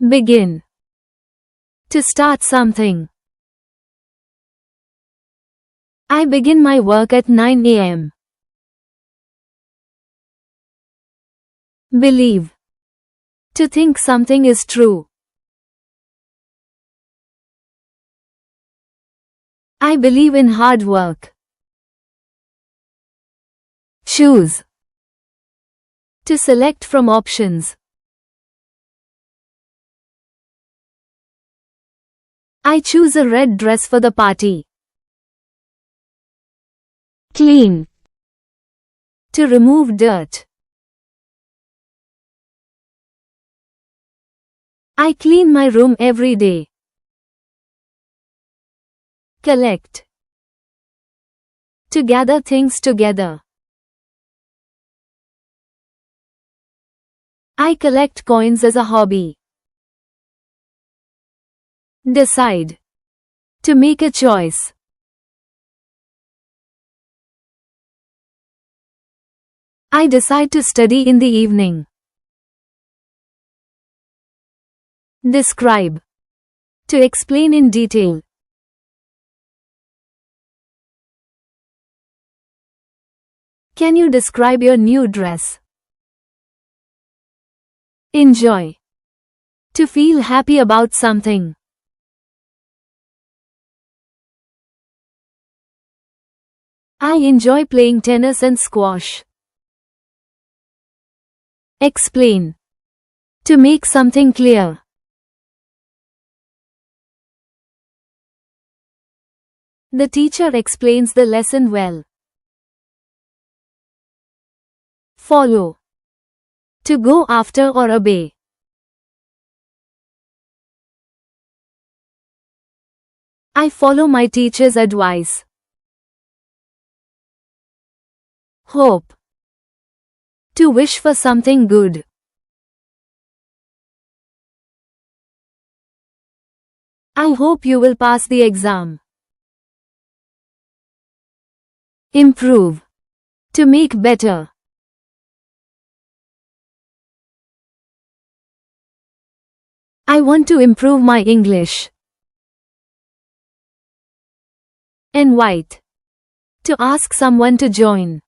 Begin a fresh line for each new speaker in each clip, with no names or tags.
Begin. To start something. I begin my work at 9 a.m. Believe. To think something is true. I believe in hard work. Choose. To select from options. I choose a red dress for the party. Clean. To remove dirt. I clean my room every day. Collect. To gather things together. I collect coins as a hobby. Decide. To make a choice. I decide to study in the evening. Describe. To explain in detail. Can you describe your new dress? Enjoy. To feel happy about something. I enjoy playing tennis and squash. Explain. To make something clear. The teacher explains the lesson well. Follow. To go after or obey. I follow my teacher's advice. Hope. To wish for something good. I hope you will pass the exam. Improve. To make better. I want to improve my English. Invite. To ask someone to join.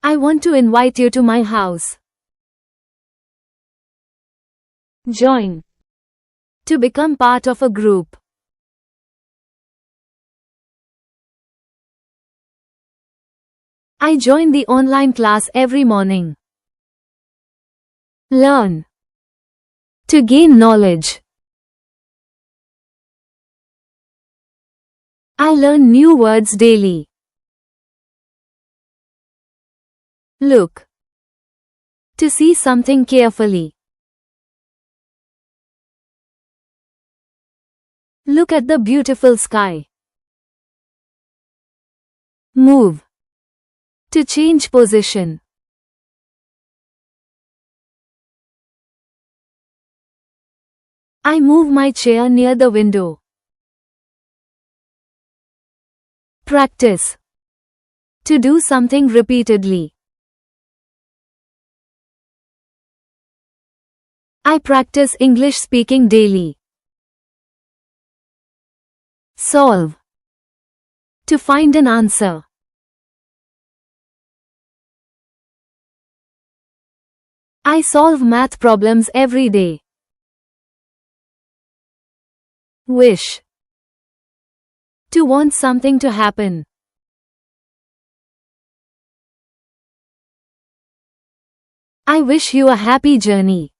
I want to invite you to my house. Join. To become part of a group. I join the online class every morning. Learn. To gain knowledge. I learn new words daily. Look. To see something carefully. Look at the beautiful sky. Move. To change position. I move my chair near the window. Practice. To do something repeatedly. I practice English speaking daily. Solve. To find an answer. I solve math problems every day. Wish. To want something to happen. I wish you a happy journey.